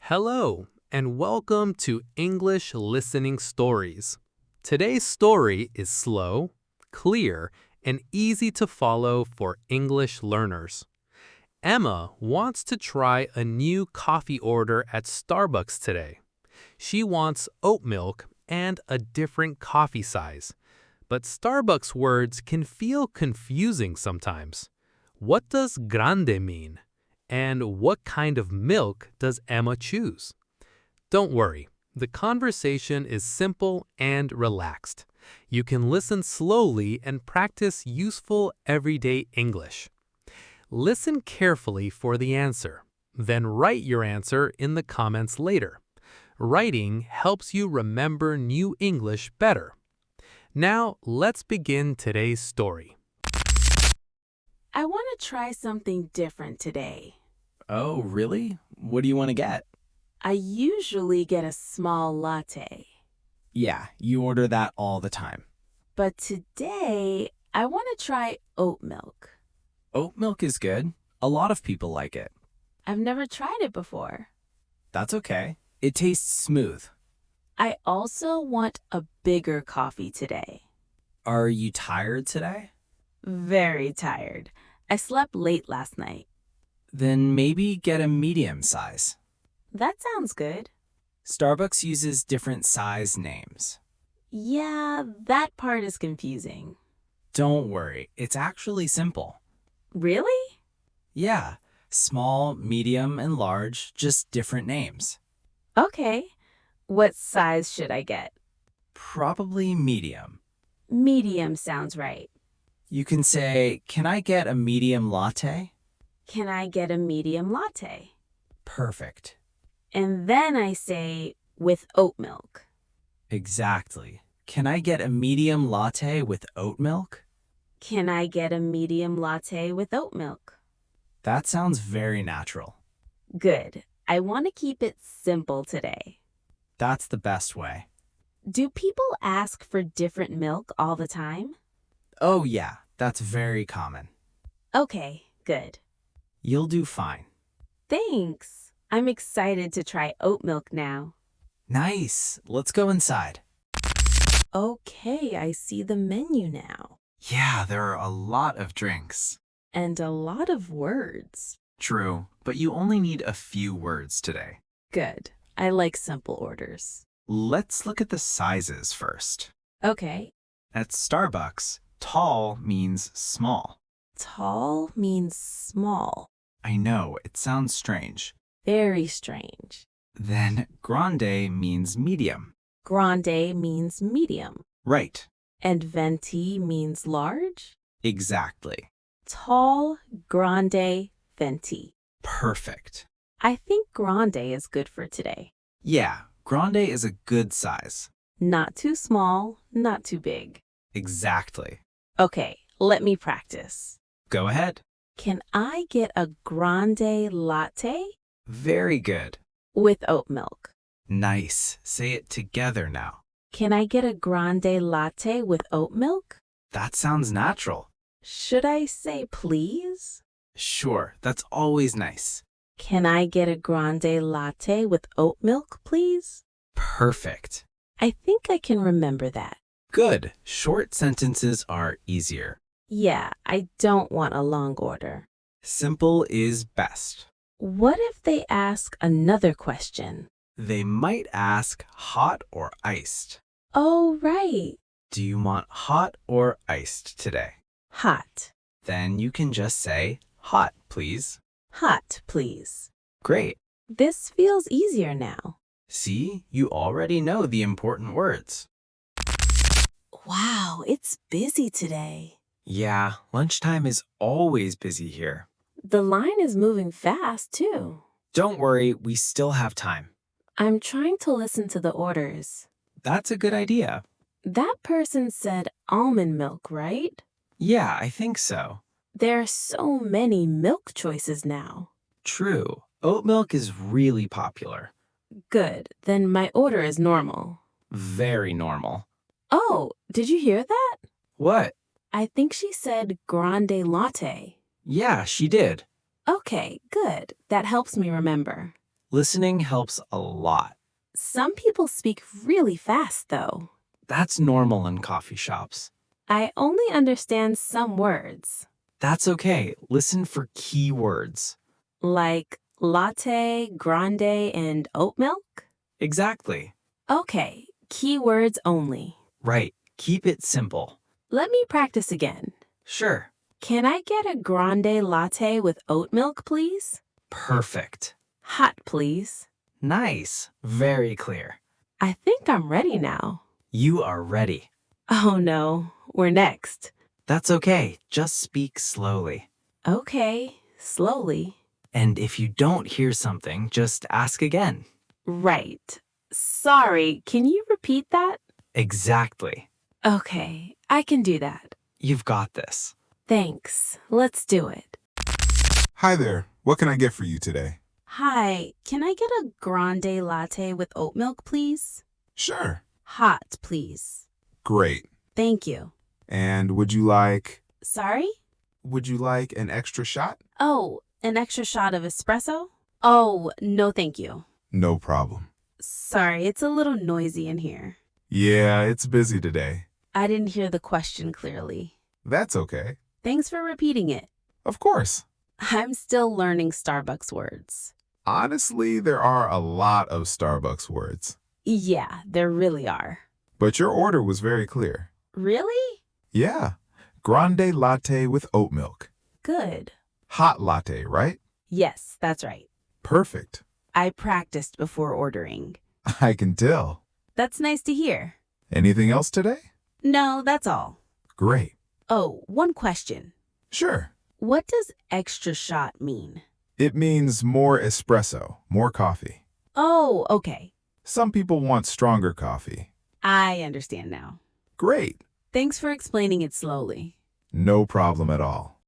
Hello, and welcome to English Listening Stories. Today's story is slow, clear, and easy to follow for English learners. Emma wants to try a new coffee order at Starbucks today. She wants oat milk and a different coffee size. But Starbucks words can feel confusing sometimes. What does grande mean? And what kind of milk does Emma choose? Don't worry, the conversation is simple and relaxed. You can listen slowly and practice useful everyday English. Listen carefully for the answer, then write your answer in the comments later. Writing helps you remember new English better. Now, let's begin today's story. I want to try something different today. Oh, really? What do you want to get? I usually get a small latte, Yeah, you order that all the time. but today I want to try oat milk. Oat milk is good. A lot of people like it. I've never tried it before. That's okay. It tastes smooth. I also want a bigger coffee today. Are you tired today? Very tired. I slept late last night. Then maybe get a medium size. That sounds good. Starbucks uses different size names. Yeah, that part is confusing. Don't worry, it's actually simple. Really? Yeah, small, medium, and large, just different names. Okay. What size should I get? Probably medium. Medium sounds right. You can say, "Can I get a medium latte?" Can I get a medium latte? Perfect. And then I say, with oat milk. Exactly. Can I get a medium latte with oat milk? Can I get a medium latte with oat milk? That sounds very natural. Good. I want to keep it simple today. That's the best way. Do people ask for different milk all the time? Oh yeah, that's very common. Okay, good. You'll do fine. Thanks. I'm excited to try oat milk now. Nice. Let's go inside. Okay, I see the menu now. Yeah, there are a lot of drinks. And a lot of words. True, but you only need a few words today. Good. I like simple orders. Let's look at the sizes first. Okay. At Starbucks, tall means small. Tall means small. I know, it sounds strange. Very strange. Then grande means medium. Grande means medium. Right. And venti means large? Exactly. Tall, grande, venti. Perfect. I think grande is good for today. Yeah, grande is a good size. Not too small, not too big. Exactly. Okay, let me practice. Go ahead. Can I get a grande latte? Very good. With oat milk. Nice. Say it together now. Can I get a grande latte with oat milk? That sounds natural. Should I say please? Sure, that's always nice. Can I get a grande latte with oat milk, please? Perfect. I think I can remember that. Good. Short sentences are easier. Yeah, I don't want a long order. Simple is best. What if they ask another question? They might ask hot or iced. Oh, right. Do you want hot or iced today? Hot. Then you can just say hot, please. Hot, please. Great. This feels easier now. See, you already know the important words. Wow, it's busy today. Yeah, lunchtime is always busy here. The line is moving fast, too. Don't worry, we still have time. I'm trying to listen to the orders. That's a good idea. That person said almond milk, right? Yeah, I think so. There are so many milk choices now. True. Oat milk is really popular. Good, then my order is normal. Very normal. Oh, did you hear that? What? I think she said grande latte. Yeah, she did. Okay, good. That helps me remember. Listening helps a lot. Some people speak really fast, though. That's normal in coffee shops. I only understand some words, That's okay. Listen for key words. like latte, grande, and oat milk. Exactly. Okay, keywords only. Right. Keep it simple. Let me practice again. Sure. Can I get a grande latte with oat milk, please? Perfect. Hot, please. Nice. Very clear. I think I'm ready now. You are ready. Oh no, we're next. That's okay. Just speak slowly. Okay, slowly. And if you don't hear something, just ask again. Right. Sorry, can you repeat that? Exactly. Okay, I can do that. You've got this. Thanks. Let's do it. Hi there. What can I get for you today? Hi, can I get a grande latte with oat milk, please? Sure. Hot, please. Great. Thank you. And would you like Sorry? an extra shot? Oh, an extra shot of espresso? Oh, no thank you. No problem. Sorry, it's a little noisy in here. Yeah, it's busy today. I didn't hear the question clearly. That's okay. Thanks for repeating it. Of course. I'm still learning Starbucks words. Honestly, there are a lot of Starbucks words. Yeah, there really are. But your order was very clear. Really? Yeah. Grande latte with oat milk. Good. Hot latte, right? Yes, that's right. Perfect. I practiced before ordering. I can tell. That's nice to hear. Anything else today? No, that's all. Great. Oh, one question. Sure. What does extra shot mean? It means more espresso, more coffee. Oh, okay. Some people want stronger coffee. I understand now. Great. Thanks for explaining it slowly. No problem at all.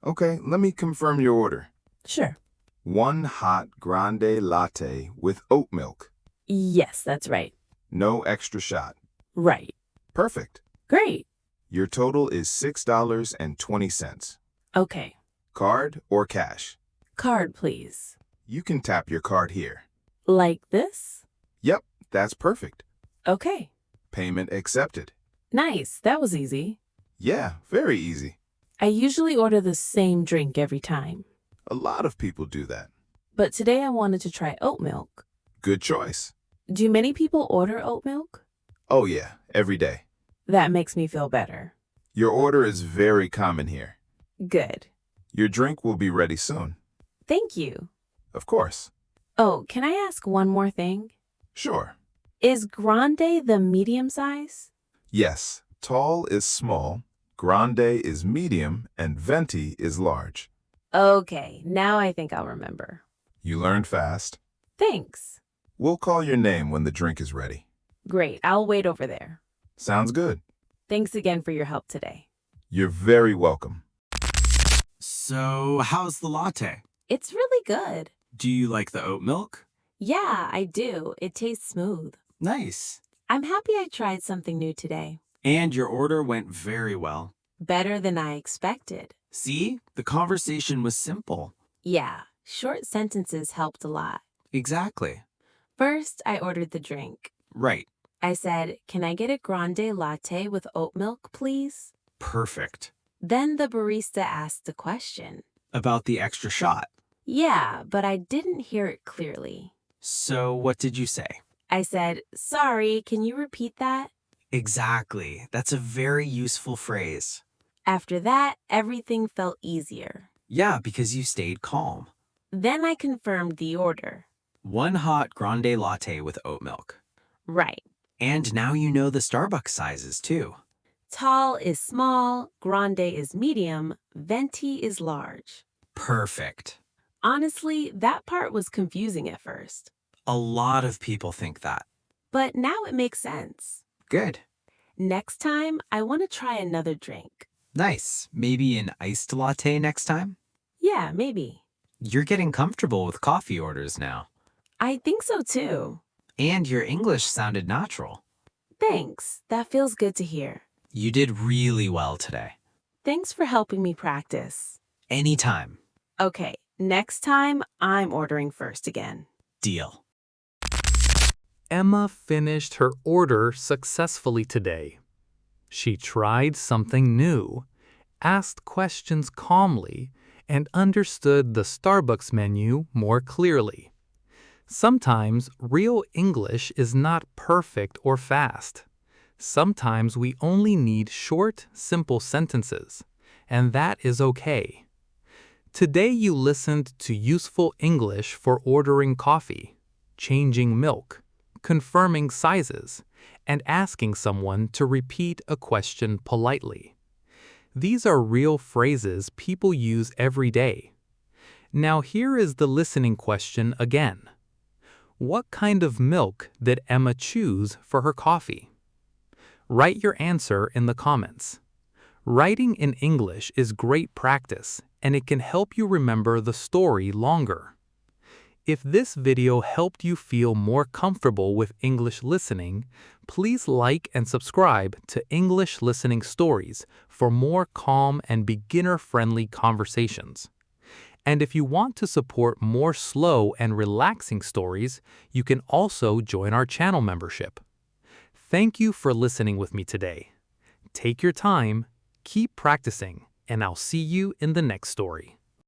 Okay, let me confirm your order. Sure. 1 hot grande latte with oat milk. Yes, that's right. No extra shot. Right. Perfect. Great. Your total is $6.20. Okay. Card or cash? Card, please. You can tap your card here. Like this? Yep, that's perfect. Okay. Payment accepted. Nice. That was easy. Yeah, very easy. I usually order the same drink every time. A lot of people do that. But today I wanted to try oat milk. Good choice. Do many people order oat milk? Oh yeah, every day. That makes me feel better. Your order is very common here. Good. Your drink will be ready soon. Thank you. Of course. Oh, can I ask one more thing? Sure. Is Grande the medium size? Yes, tall is small, grande is medium, and venti is large. Okay, now I think I'll remember. You learned fast. Thanks. We'll call your name when the drink is ready. Great, I'll wait over there. Sounds good. Thanks again for your help today. You're very welcome. So, how's the latte? It's really good. Do you like the oat milk? Yeah, I do. It tastes smooth. Nice. I'm happy I tried something new today. And your order went very well. Better than I expected. See? The conversation was simple. Yeah, short sentences helped a lot. Exactly. First, I ordered the drink. Right. I said, "Can I get a grande latte with oat milk, please?" Perfect. Then the barista asked a question. About the extra shot. Yeah, but I didn't hear it clearly. So, what did you say? I said, "Sorry, can you repeat that?" Exactly. That's a very useful phrase. After that, everything felt easier. Yeah, because you stayed calm. Then I confirmed the order. 1 hot grande latte with oat milk. Right. And now you know the Starbucks sizes too. Tall is small, grande is medium, venti is large. Perfect. Honestly, that part was confusing at first. A lot of people think that. But now it makes sense. Good. Next time, I want to try another drink. Nice. Maybe an iced latte next time? Yeah, maybe. You're getting comfortable with coffee orders now. I think so too. And your English sounded natural. Thanks. That feels good to hear. You did really well today. Thanks for helping me practice. Anytime. Okay, Next time, I'm ordering first again. Deal. Emma finished her order successfully today. She tried something new, asked questions calmly, and understood the Starbucks menu more clearly. Sometimes real English is not perfect or fast. Sometimes we only need short, simple sentences, and that is okay. Today you listened to useful English for ordering coffee, changing milk, confirming sizes, and asking someone to repeat a question politely. These are real phrases people use every day. Now here is the listening question again. What kind of milk did Emma choose for her coffee? Write your answer in the comments. Writing in English is great practice, and it can help you remember the story longer. If this video helped you feel more comfortable with English listening, please like and subscribe to English Listening Stories for more calm and beginner-friendly conversations. And if you want to support more slow and relaxing stories, you can also join our channel membership. Thank you for listening with me today. Take your time, keep practicing, and I'll see you in the next story.